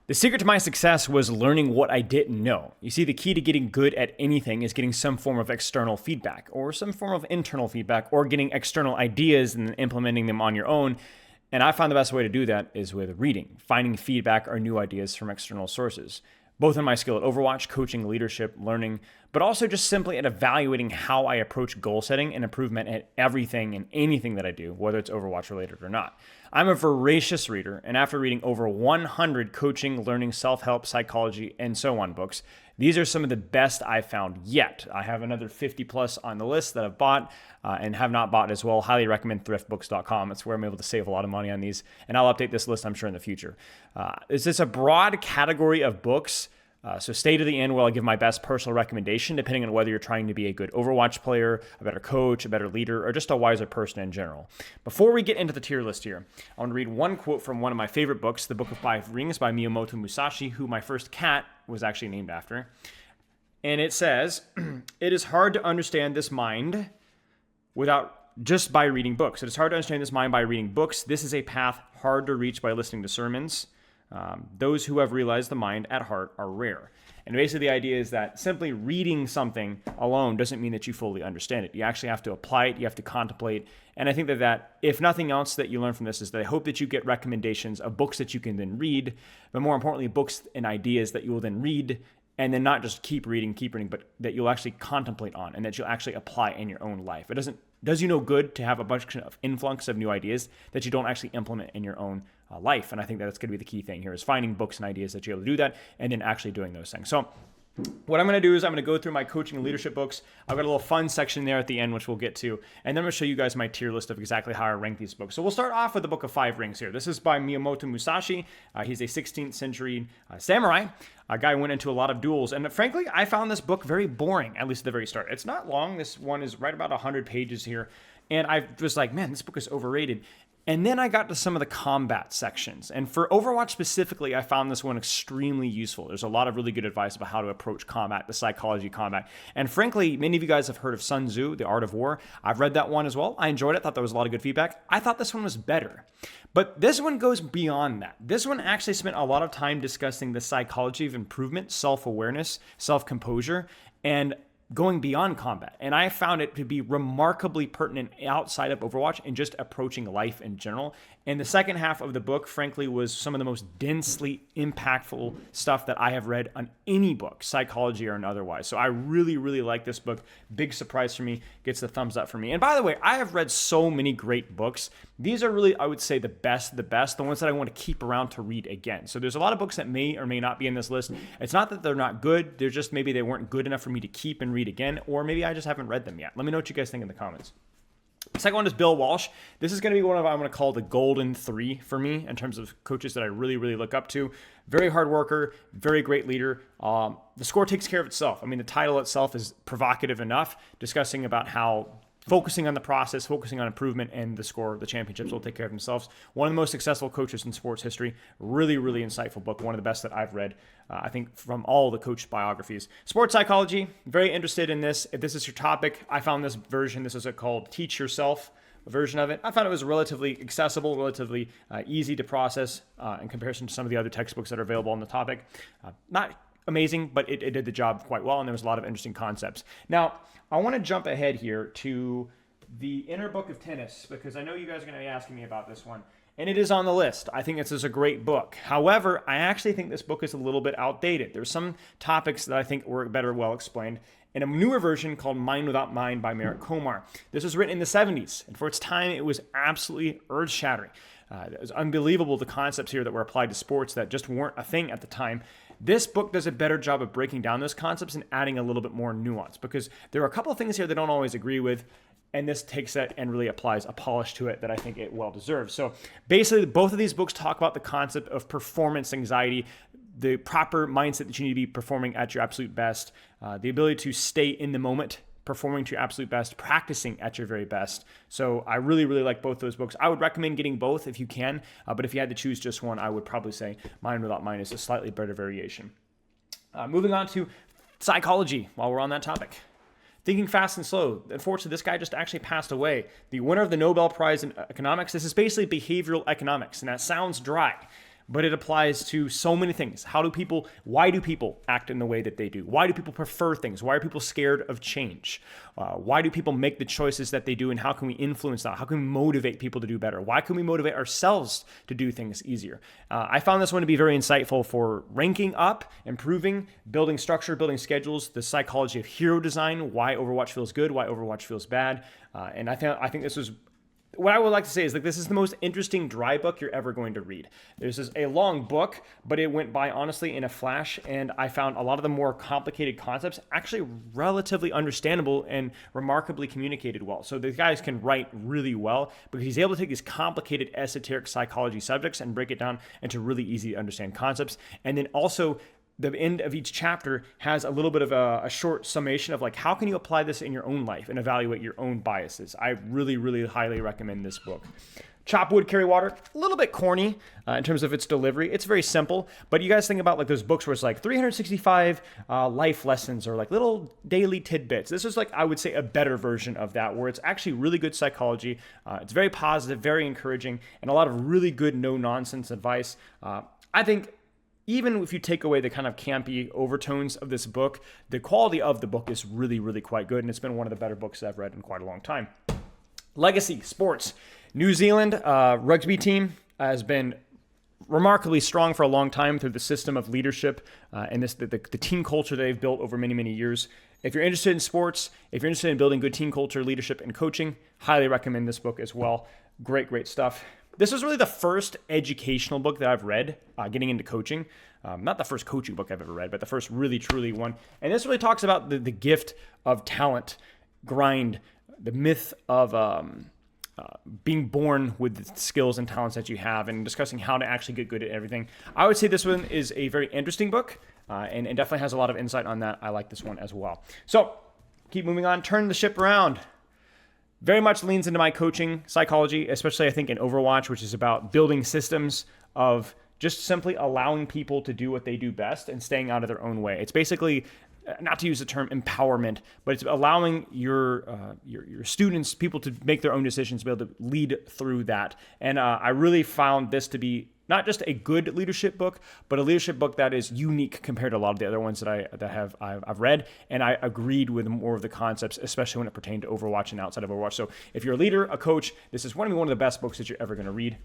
The secret to my success was learning what I didn't know. You see, the key to getting good at anything is getting some form of external feedback or some form of internal feedback or getting external ideas and then implementing them on your own. And I found the best way to do that is with reading, finding feedback or new ideas from external sources, both in my skill at Overwatch, coaching, leadership, learning, but also just simply at evaluating how I approach goal setting and improvement at everything and anything that I do, whether it's Overwatch related or not. I'm a voracious reader, and after reading over 100 coaching, learning, self-help, psychology, and so on books, these are some of the best I've found yet. I have another 50 plus on the list that I've bought and have not bought as well. Highly recommend thriftbooks.com. It's where I'm able to save a lot of money on these, and I'll update this list, I'm sure, in the future. It's just a broad category of books. So stay to the end while I give my best personal recommendation, depending on whether you're trying to be a good Overwatch player, a better coach, a better leader, or just a wiser person in general. Before we get into the tier list here, I want to read one quote from one of my favorite books, The Book of Five Rings by Miyamoto Musashi, who my first cat was actually named after. And it says, "It is hard to understand this mind just by reading books. It is hard to understand this mind by reading books. This is a path hard to reach by listening to sermons. Those who have realized the mind at heart are rare." And basically the idea is that simply reading something alone doesn't mean that you fully understand it. You actually have to apply it. You have to contemplate. And I think that if nothing else that you learn from this is that I hope that you get recommendations of books that you can then read, but more importantly, books and ideas that you will then read and then not just keep reading, but that you'll actually contemplate on and that you'll actually apply in your own life. It does you no good to have a bunch of influx of new ideas that you don't actually implement in your own life. And I think that's going to be the key thing here is finding books and ideas that you're able to do that and then actually doing those things. So what I'm going to do is I'm going to go through my coaching and leadership books. I've got a little fun section there at the end, which we'll get to. And then I'm going to show you guys my tier list of exactly how I rank these books. So we'll start off with the Book of Five Rings here. This is by Miyamoto Musashi. He's a 16th century samurai. A guy who went into a lot of duels. And frankly, I found this book very boring, at least at the very start. It's not long. This one is right about 100 pages here. And I was like, man, this book is overrated. And then I got to some of the combat sections. And for Overwatch specifically, I found this one extremely useful. There's a lot of really good advice about how to approach combat, the psychology of combat. And frankly, many of you guys have heard of Sun Tzu, The Art of War. I've read that one as well. I enjoyed it. Thought there was a lot of good feedback. I thought this one was better. But this one goes beyond that. This one actually spent a lot of time discussing the psychology of improvement, self-awareness, self-composure, and going beyond combat. And I found it to be remarkably pertinent outside of Overwatch and just approaching life in general. And the second half of the book, frankly, was some of the most densely impactful stuff that I have read on any book, psychology or otherwise. So I really, really like this book. Big surprise for me. Gets the thumbs up for me. And by the way, I have read so many great books. These are really, I would say, the best, the ones that I want to keep around to read again. So there's a lot of books that may or may not be in this list. It's not that they're not good. They're just maybe they weren't good enough for me to keep and read again, or maybe I just haven't read them yet. Let me know what you guys think in the comments. The second one is Bill Walsh. This is going to be one of, I'm going to call the golden three for me in terms of coaches that I really, really look up to. Very hard worker, very great leader. The score takes care of itself. I mean, the title itself is provocative enough, discussing about how focusing on the process, focusing on improvement, and the score, the championships will take care of themselves. One of the most successful coaches in sports history. Really, really insightful book. One of the best that I've read, I think, from all the coach biographies. Sports psychology, very interested in this. If this is your topic, I found this version. This is called Teach Yourself version of it. I found it was relatively accessible, relatively easy to process in comparison to some of the other textbooks that are available on the topic. Not amazing, but it did the job quite well, and there was a lot of interesting concepts. Now, I want to jump ahead here to the Inner Book of Tennis, because I know you guys are going to be asking me about this one, and it is on the list. I think this is a great book. However, I actually think this book is a little bit outdated. There's some topics that I think were better well explained in a newer version called Mind Without Mind by Merritt Komar. This was written in the 70s, and for its time, it was absolutely earth-shattering. It was unbelievable, the concepts here that were applied to sports that just weren't a thing at the time. This book does a better job of breaking down those concepts and adding a little bit more nuance, because there are a couple of things here that I don't always agree with, and this takes that and really applies a polish to it that I think it well deserves. So basically, both of these books talk about the concept of performance anxiety, the proper mindset that you need to be performing at your absolute best, the ability to stay in the moment, performing to your absolute best, practicing at your very best. So I really, really like both those books. I would recommend getting both if you can, but if you had to choose just one, I would probably say Mind Without Mind is a slightly better variation. Moving on to psychology while we're on that topic. Thinking Fast and Slow. Unfortunately, this guy just actually passed away. The winner of the Nobel Prize in Economics. This is basically behavioral economics, and that sounds dry. but it applies to so many things. Why do people act in the way that they do? Why do people prefer things? Why are people scared of change? Why do people make the choices that they do, and how can we influence that? How can we motivate people to do better? Why can we motivate ourselves to do things easier? I found this one to be very insightful for ranking up, improving, building structure, building schedules, the psychology of hero design, why Overwatch feels good, why Overwatch feels bad. And I think this was, what I would like to say is like, this is the most interesting dry book you're ever going to read. This is a long book, but it went by honestly in a flash, and I found a lot of the more complicated concepts actually relatively understandable and remarkably communicated well. So the guys can write really well because he's able to take these complicated esoteric psychology subjects and break it down into really easy to understand concepts. And then also the end of each chapter has a little bit of a short summation of like, how can you apply this in your own life and evaluate your own biases. I really, really highly recommend this book. Chop Wood, Carry Water, a little bit corny in terms of its delivery. It's very simple, but you guys think about like those books where it's like 365 life lessons or like little daily tidbits. This is like, I would say, a better version of that, where it's actually really good psychology. It's very positive, very encouraging, and a lot of really good no-nonsense advice. I think even if you take away the kind of campy overtones of this book, the quality of the book is really, really quite good, and it's been one of the better books I've read in quite a long time. Legacy, sports. New Zealand rugby team has been remarkably strong for a long time through the system of leadership and the team culture they've built over many, many years. If you're interested in sports, if you're interested in building good team culture, leadership, and coaching, highly recommend this book as well. Great, great stuff. This was really the first educational book that I've read getting into coaching. Not the first coaching book I've ever read, but the first really, truly one. And this really talks about the gift of talent, grind, the myth of being born with the skills and talents that you have, and discussing how to actually get good at everything. I would say this one is a very interesting book and definitely has a lot of insight on that. I like this one as well. So keep moving on. Turn the ship around. Very much leans into my coaching psychology, especially I think in Overwatch, which is about building systems of just simply allowing people to do what they do best and staying out of their own way. It's basically, not to use the term empowerment, but it's allowing your students, people, to make their own decisions, be able to lead through that. And I really found this to be not just a good leadership book, but a leadership book that is unique compared to a lot of the other ones that I've read. And I agreed with more of the concepts, especially when it pertained to Overwatch and outside of Overwatch. So if you're a leader, a coach, this is one of the best books that you're ever going to read.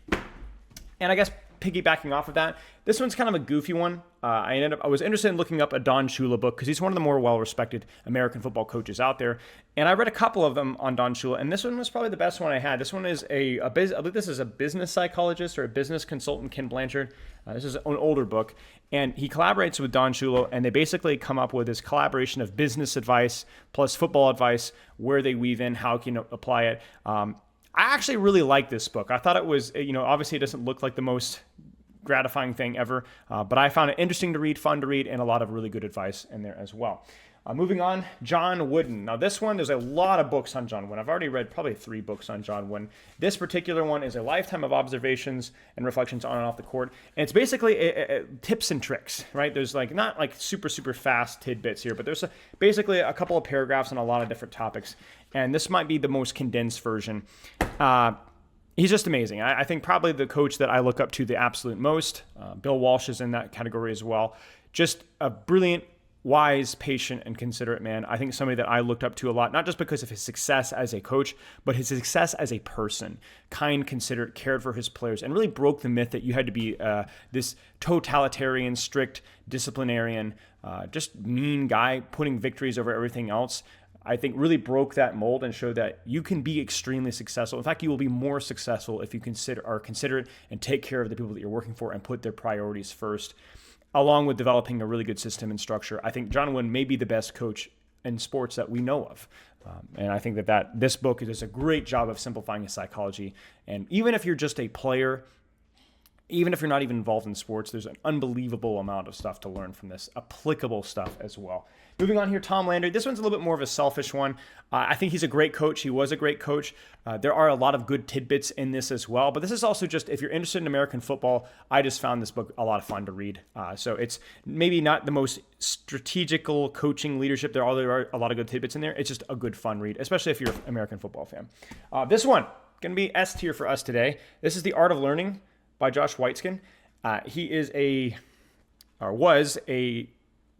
And I guess piggybacking off of that, this one's kind of a goofy one. I was interested in looking up a Don Shula book because he's one of the more well-respected American football coaches out there. And I read a couple of them on Don Shula, and this one was probably the best one I had. This one is I believe this is a business psychologist or a business consultant, Ken Blanchard. This is an older book, and he collaborates with Don Shula, and they basically come up with this collaboration of business advice plus football advice, where they weave in, how can you apply it. I actually really like this book. I thought it was, obviously it doesn't look like the most gratifying thing ever, but I found it interesting to read, fun to read, and a lot of really good advice in there as well. Moving on, John Wooden. Now this one, there's a lot of books on John Wooden. I've already read probably 3 books on John Wooden. This particular one is a lifetime of observations and reflections on and off the court. And it's basically tips and tricks, right? There's not super, super fast tidbits here, but there's basically a couple of paragraphs on a lot of different topics. And this might be the most condensed version. He's just amazing. I think probably the coach that I look up to the absolute most. Bill Walsh is in that category as well. Just a brilliant, wise, patient, and considerate man. I think somebody that I looked up to a lot, not just because of his success as a coach, but his success as a person. Kind, considerate, cared for his players, and really broke the myth that you had to be this totalitarian, strict, disciplinarian, just mean guy putting victories over everything else. I think really broke that mold and showed that you can be extremely successful. In fact, you will be more successful if you are considerate and take care of the people that you're working for and put their priorities first, along with developing a really good system and structure. I think John Wooden may be the best coach in sports that we know of. And I think that this book does a great job of simplifying his psychology. And even if you're just a player, even if you're not even involved in sports, there's an unbelievable amount of stuff to learn from this, applicable stuff as well. Moving on here, Tom Landry. This one's a little bit more of a selfish one. I think he's a great coach. He was a great coach. There are a lot of good tidbits in this as well. But this is also just, if you're interested in American football, I just found this book a lot of fun to read. So it's maybe not the most strategical coaching leadership. There are a lot of good tidbits in there. It's just a good fun read, especially if you're an American football fan. This one, going to be S tier for us today. This is The Art of Learning by Josh Waitzkin. He is was a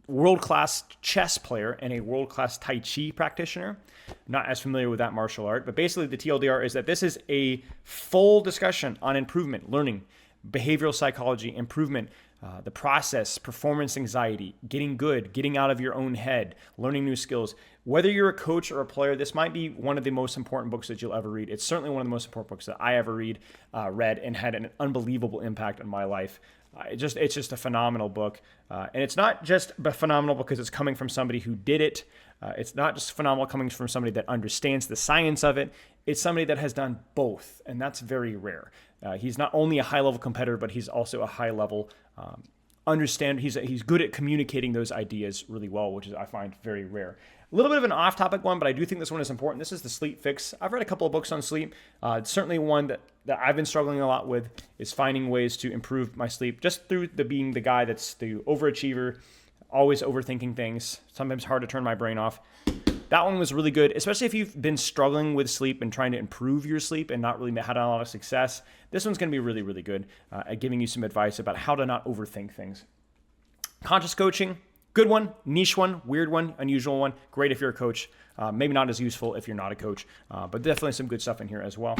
world-class chess player and a world-class Tai Chi practitioner. Not as familiar with that martial art, but basically the TLDR is that this is a full discussion on improvement, learning, behavioral psychology, improvement, the process, performance anxiety, getting good, getting out of your own head, learning new skills. Whether you're a coach or a player, this might be one of the most important books that you'll ever read. It's certainly one of the most important books that I ever read and had an unbelievable impact on my life. It's just a phenomenal book. And it's not just phenomenal because it's coming from somebody who did it. It's not just phenomenal coming from somebody that understands the science of it. It's somebody that has done both, and that's very rare. He's not only a high-level competitor, but he's also a high-level understand. He's good at communicating those ideas really well, which is I find very rare. A little bit of an off-topic one, but I do think this one is important. This is the Sleep Fix. I've read a couple of books on sleep. It's certainly one that I've been struggling a lot with is finding ways to improve my sleep just through being the guy that's the overachiever, always overthinking things, sometimes hard to turn my brain off. That one was really good, especially if you've been struggling with sleep and trying to improve your sleep and not really had a lot of success. This one's going to be really, really good at giving you some advice about how to not overthink things. Conscious coaching, good one, niche one, weird one, unusual one. Great if you're a coach. Maybe not as useful if you're not a coach, but definitely some good stuff in here as well.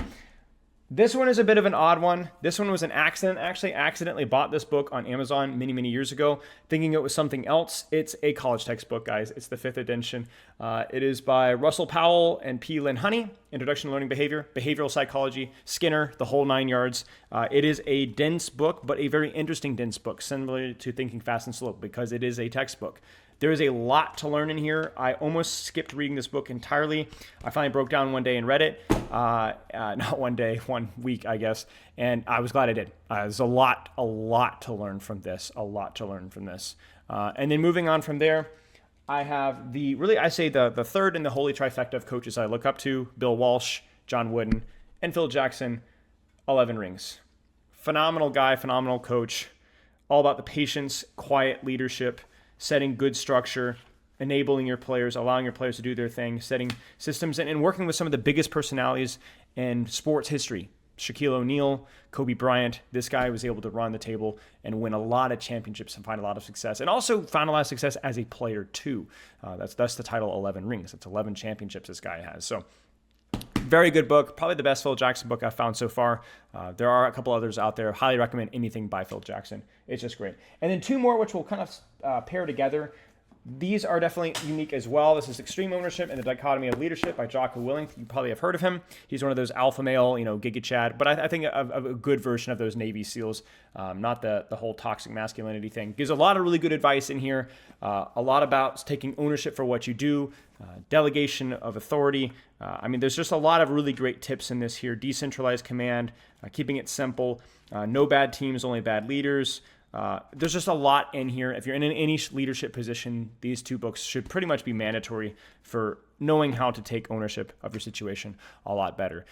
This one is a bit of an odd one. This one was an accident. Actually, accidentally bought this book on Amazon many, many years ago, thinking it was something else. It's a college textbook, guys. It's the 5th edition. It is by Russell Powell and P. Lynn Honey, Introduction to Learning Behavior, Behavioral Psychology, Skinner, the whole 9 yards. It is a dense book, but a very interesting dense book, similar to Thinking Fast and Slow, because it is a textbook. There is a lot to learn in here. I almost skipped reading this book entirely. I finally broke down one day and read it. Not one day, 1 week, I guess. And I was glad I did. There's a lot to learn from this. And then moving on from there, I have the third in the holy trifecta of coaches I look up to: Bill Walsh, John Wooden, and Phil Jackson. 11 Rings. Phenomenal guy, phenomenal coach. All about the patience, quiet leadership, setting good structure, enabling your players, allowing your players to do their thing, setting systems, and working with some of the biggest personalities in sports history. Shaquille O'Neal, Kobe Bryant. This guy was able to run the table and win a lot of championships and find a lot of success, and also found a lot of success as a player too. That's the title 11 Rings. It's 11 championships this guy has. So very good book. Probably the best Phil Jackson book I've found so far. There are a couple others out there. Highly recommend anything by Phil Jackson. It's just great. And then two more, which will kind of pair together. These are definitely unique as well. This is Extreme Ownership and the Dichotomy of Leadership by Jocko Willink. You probably have heard of him. He's one of those alpha male, Giga Chad, but I think a good version of those Navy SEALs, not the whole toxic masculinity thing. Gives a lot of really good advice in here, a lot about taking ownership for what you do, delegation of authority. There's just a lot of really great tips in this here. Decentralized command, keeping it simple, no bad teams, only bad leaders. There's just a lot in here. If you're in any leadership position, these two books should pretty much be mandatory for knowing how to take ownership of your situation a lot better.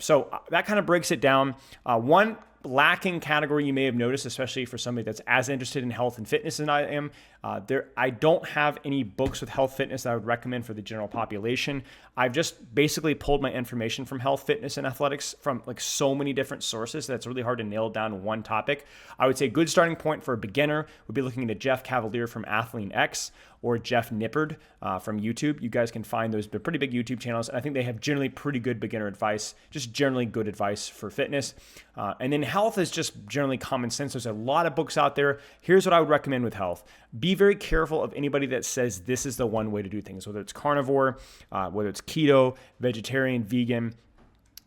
So that kind of breaks it down. One lacking category you may have noticed, especially for somebody that's as interested in health and fitness as I am, I don't have any books with health fitness that I would recommend for the general population. I've just basically pulled my information from health, fitness, and athletics from so many different sources that it's really hard to nail down one topic. I would say a good starting point for a beginner would be looking at Jeff Cavalier from Athlean X or Jeff Nippard from YouTube. You guys can find those. They're pretty big YouTube channels, and I think they have generally pretty good beginner advice, just generally good advice for fitness. And then health is just generally common sense. There's a lot of books out there. Here's what I would recommend with health. Be very careful of anybody that says this is the one way to do things, whether it's carnivore, whether it's keto, vegetarian, vegan,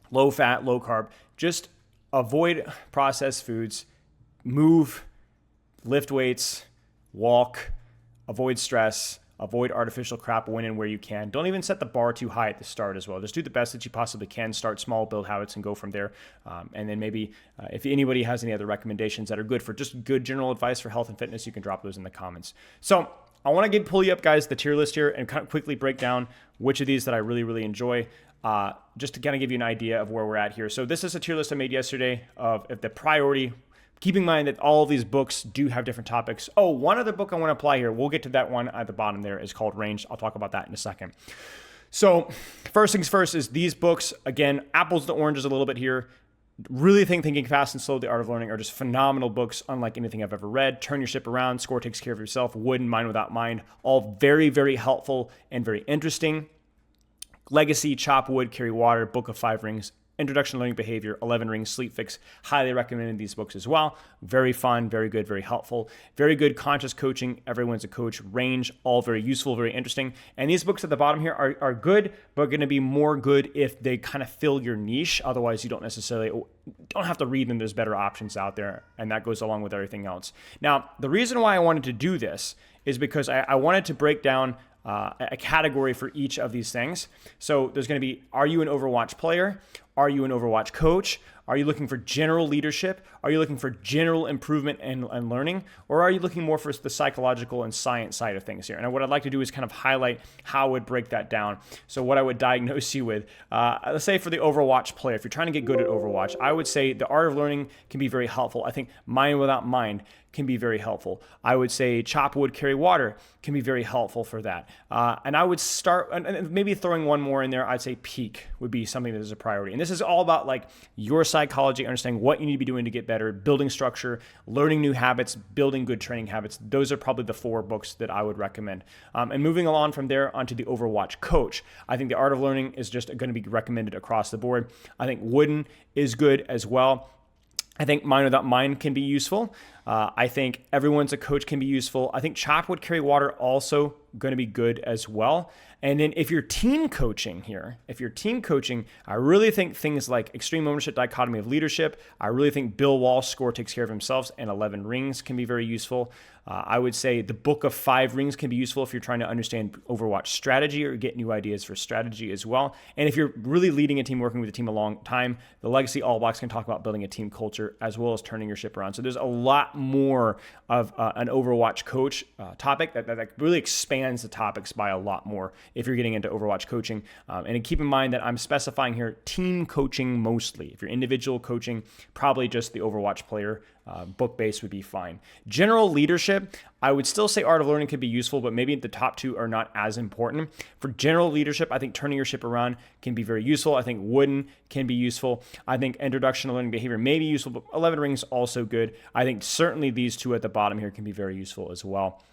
low fat, low carb. Just avoid processed foods, move, lift weights, walk, avoid stress, avoid artificial crap when and where you can. Don't even set the bar too high at the start as well. Just do the best that you possibly can. Start small, build habits, and go from there. And then maybe if anybody has any other recommendations that are good for just good general advice for health and fitness, you can drop those in the comments. So I want to pull you up, guys, the tier list here and kind of quickly break down which of these that I really, really enjoy. Just to kind of give you an idea of where we're at here. So this is a tier list I made yesterday of the priority. Keep in mind that all of these books do have different topics. Oh, one other book I want to apply here, we'll get to that one at the bottom there, is called Range. I'll talk about that in a second. So first things first is these books, again, apples to oranges a little bit here. Really Thinking Fast and Slow, The Art of Learning are just phenomenal books, unlike anything I've ever read. Turn Your Ship Around, Score Takes Care of Yourself, Wooden, Mind Without Mind, all very, very helpful and very interesting. Legacy, Chop Wood, Carry Water, Book of Five Rings, Introduction to Learning Behavior, 11 Rings, Sleep Fix. Highly recommended these books as well. Very fun, very good, very helpful. Very good conscious coaching. Everyone's a coach. Range, all very useful, very interesting. And these books at the bottom here are good, but going to be more good if they kind of fill your niche. Otherwise, you don't have to read them. There's better options out there, and that goes along with everything else. Now, the reason why I wanted to do this is because I wanted to break down a category for each of these things. So there's going to be, are you an Overwatch player? Are you an Overwatch coach? Are you looking for general leadership? Are you looking for general improvement and learning? Or are you looking more for the psychological and science side of things here? And what I'd like to do is kind of highlight how I would break that down. So what I would diagnose you with, let's say for the Overwatch player, if you're trying to get good at Overwatch, I would say the Art of Learning can be very helpful. I think Mind Without Mind can be very helpful. I would say Chop Wood, Carry Water can be very helpful for that. And I would start, and maybe throwing one more in there, I'd say Peak would be something that is a priority. And this is all about like your psychology, understanding what you need to be doing to get better, building structure, learning new habits, building good training habits. Those are probably the 4 books that I would recommend. And moving along from there onto the Overwatch coach, I think the Art of Learning is just going to be recommended across the board. I think Wooden is good as well. I think Mind Without Mind can be useful. I think Everyone's a Coach can be useful. I think Chop Wood, Carry Water also going to be good as well. And then if you're team coaching here, I really think things like Extreme Ownership, Dichotomy of Leadership, I really think Bill Walsh, Score Takes Care of Himself, and 11 Rings can be very useful. I would say the Book of Five Rings can be useful if you're trying to understand Overwatch strategy or get new ideas for strategy as well. And if you're really leading a team, working with a team a long time, the Legacy All Blocks can talk about building a team culture as well as turning your ship around. So there's a lot more of an Overwatch coach topic that really expands the topics by a lot more if you're getting into Overwatch coaching. And keep in mind that I'm specifying here team coaching mostly. If you're individual coaching, probably just the Overwatch player book base would be fine. General leadership, I would still say Art of Learning could be useful, but maybe the top 2 are not as important. For general leadership, I think Turning Your Ship Around can be very useful. I think Wooden can be useful. I think Introduction to Learning Behavior may be useful, but 11 Rings also good. I think certainly these 2 at the bottom here can be very useful as well.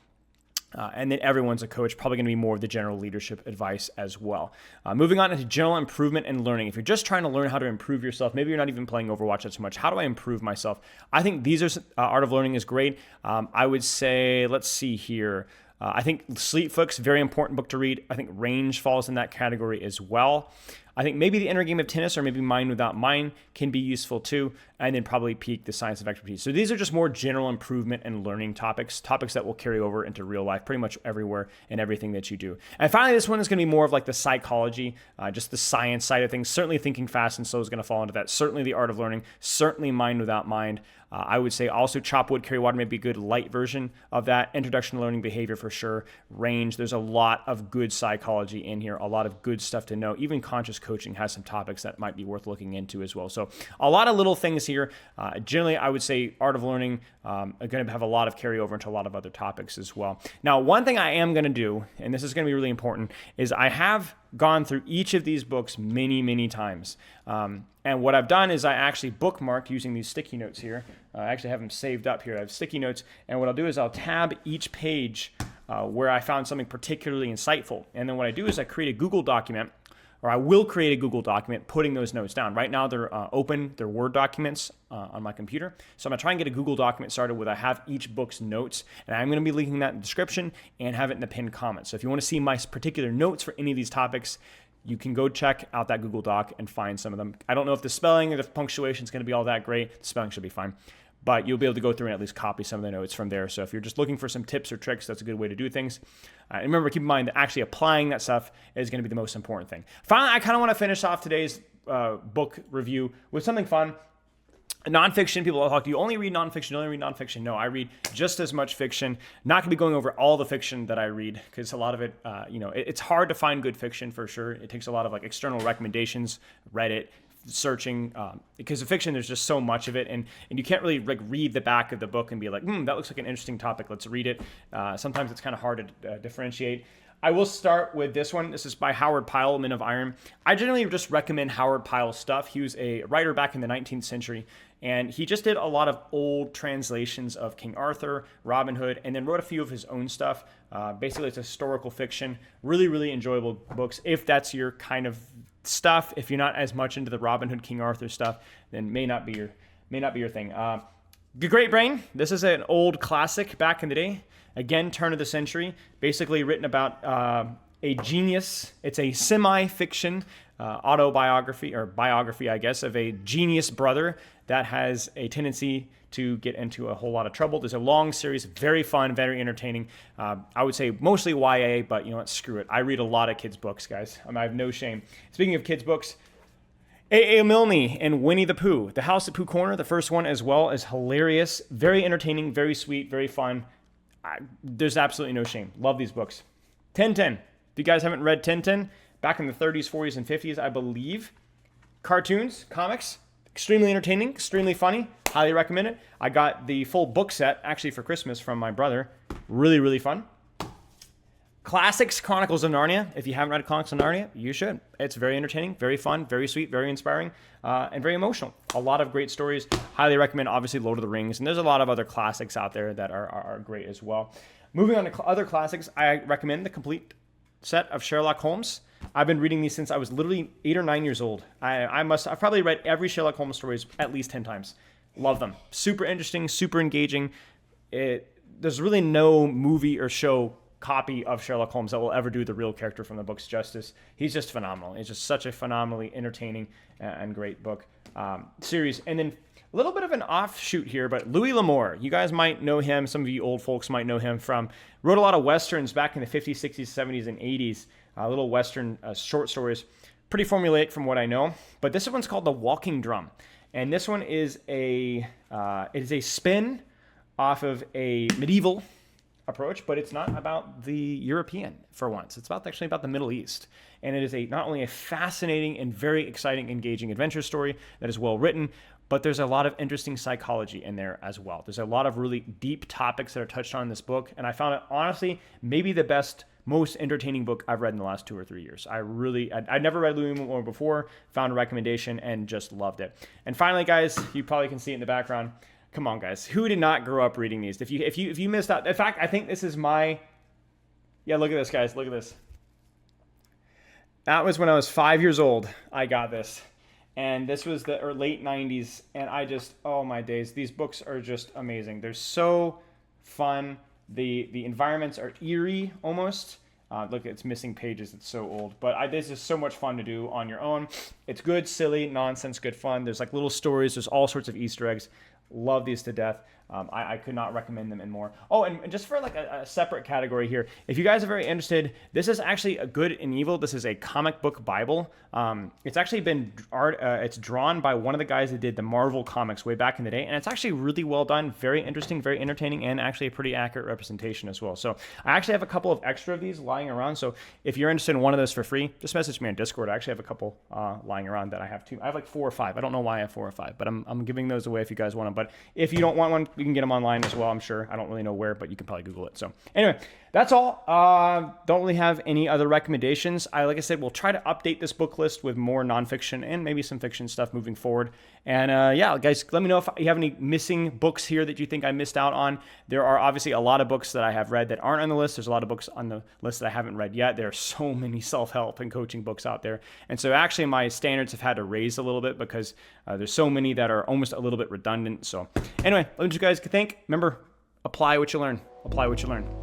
And then Everyone's a Coach, probably going to be more of the general leadership advice as well. Moving on into general improvement and learning. If you're just trying to learn how to improve yourself, maybe you're not even playing Overwatch that much. How do I improve myself? I think these are Art of Learning is great. I would say, let's see here. I think Sleep Fix, very important book to read. I think Range falls in that category as well. I think maybe the Inner Game of Tennis or maybe Mind Without Mind can be useful too. And then probably Peak, the Science of Expertise. So these are just more general improvement and learning topics that will carry over into real life pretty much everywhere and everything that you do. And finally, this one is going to be more of like the psychology, just the science side of things. Certainly Thinking Fast and Slow is going to fall into that. Certainly the Art of Learning. Certainly Mind Without Mind. I would say also Chop Wood, Carry Water may be a good light version of that. Introduction to Learning Behavior for sure. Range, there's a lot of good psychology in here, a lot of good stuff to know. Even conscious coaching has some topics that might be worth looking into as well. So a lot of little things here. Generally, I would say Art of Learning are going to have a lot of carryover into a lot of other topics as well. Now, one thing I am going to do, and this is going to be really important, is I have gone through each of these books many, many times. And what I've done is I actually bookmarked using these sticky notes here. I actually have them saved up here. I have sticky notes. And what I'll do is I'll tab each page where I found something particularly insightful. And then what I do is I create a Google document, or I will create a Google document putting those notes down. Right now they're open, they're Word documents on my computer. So I'm gonna try and get a Google document started where I have each book's notes, and I'm gonna be linking that in the description and have it in the pinned comments. So if you wanna see my particular notes for any of these topics, you can go check out that Google Doc and find some of them. I don't know if the spelling or the punctuation is going to be all that great. The spelling should be fine. But you'll be able to go through and at least copy some of the notes from there. So if you're just looking for some tips or tricks, that's a good way to do things. And remember, keep in mind that actually applying that stuff is going to be the most important thing. Finally, I kind of want to finish off today's book review with something fun. Nonfiction, people will talk to you, only read nonfiction. No, I read just as much fiction. Not going to be going over all the fiction that I read because a lot of it, it's hard to find good fiction for sure. It takes a lot of like external recommendations, Reddit, searching, because of fiction, there's just so much of it, and you can't really like read the back of the book and be like, that looks like an interesting topic, let's read it. Sometimes it's kind of hard to differentiate. I will start with this one. This is by Howard Pyle, Men of Iron. I generally just recommend Howard Pyle's stuff. He was a writer back in the 19th century, and he just did a lot of old translations of King Arthur, Robin Hood, and then wrote a few of his own stuff. Basically, it's historical fiction. Really, really enjoyable books. If that's your kind of stuff, if you're not as much into the Robin Hood, King Arthur stuff, then may not be your thing. The Great Brain. This is an old classic back in the day. Again, turn of the century. Basically written about a genius. It's a semi-fiction autobiography, or biography, I guess, of a genius brother that has a tendency to get into a whole lot of trouble. There's a long series, very fun, very entertaining. I would say mostly YA, but you know what, screw it. I read a lot of kids' books, guys. I have no shame. Speaking of kids' books, A.A. Milne and Winnie the Pooh. The House at Pooh Corner, the first one as well, is hilarious, very entertaining, very sweet, very fun. There's absolutely no shame. Love these books. Tintin. If you guys haven't read Tintin, back in the 30s, 40s, and 50s, I believe. Cartoons, comics, extremely entertaining, extremely funny. Highly recommend it. I got the full book set, actually, for Christmas from my brother. Really, really fun. Classics, Chronicles of Narnia. If you haven't read Chronicles of Narnia, you should. It's very entertaining, very fun, very sweet, very inspiring, and very emotional. A lot of great stories. Highly recommend, obviously, Lord of the Rings. And there's a lot of other classics out there that are great as well. Moving on to other classics, I recommend the complete set of Sherlock Holmes. I've been reading these since I was literally 8 or 9 years old. I've probably read every Sherlock Holmes stories at least 10 times. Love them. Super interesting, super engaging. There's really no movie or show copy of Sherlock Holmes that will ever do the real character from the books justice. He's just phenomenal. It's just such a phenomenally entertaining and great book series. And then a little bit of an offshoot here, but Louis L'Amour. You guys might know him. Some of you old folks might know him from, wrote a lot of Westerns back in the 50s, 60s, 70s, and 80s. Little Western short stories. Pretty formulaic from what I know. But this one's called The Walking Drum. And this one is it is a spin off of a medieval approach, but it's not about the European for once. It's actually about the Middle East. And it is not only a fascinating and very exciting, engaging adventure story that is well written, but there's a lot of interesting psychology in there as well. There's a lot of really deep topics that are touched on in this book. And I found it, honestly, maybe the best, most entertaining book I've read in the last 2 or 3 years. I'd never read Louis L'Amour before, found a recommendation, and just loved it. And finally, guys, you probably can see it in the background. Come on, guys. Who did not grow up reading these? If you missed out, in fact, I think this is my. Yeah, look at this, guys. Look at this. That was when I was 5 years old. I got this, and this was the late '90s, and oh my days, these books are just amazing. They're so fun. The environments are eerie almost. Look, it's missing pages. It's so old. But this is so much fun to do on your own. It's good, silly, nonsense, good fun. There's like little stories. There's all sorts of Easter eggs. Love these to death. I could not recommend them in more. Oh, and just for like a separate category here, if you guys are very interested, this is actually a Good and Evil. This is a comic book Bible. It's actually been it's drawn by one of the guys that did the Marvel comics way back in the day, and it's actually really well done, very interesting, very entertaining, and actually a pretty accurate representation as well. So I actually have a couple of extra of these lying around. So if you're interested in one of those for free, just message me on Discord. I actually have a couple lying around that I have too. I have like 4 or 5. I don't know why I have 4 or 5, but I'm giving those away if you guys want them. But if you don't want one, you can get them online as well, I'm sure. I don't really know where, but you can probably Google it. So anyway, that's all. Don't really have any other recommendations. Like I said, we'll try to update this book list with more nonfiction and maybe some fiction stuff moving forward. And yeah, guys, let me know if you have any missing books here that you think I missed out on. There are obviously a lot of books that I have read that aren't on the list. There's a lot of books on the list that I haven't read yet. There are so many self-help and coaching books out there. And so actually my standards have had to raise a little bit because there's so many that are almost a little bit redundant. So anyway, let me know what you guys think. Remember, apply what you learn. Apply what you learn.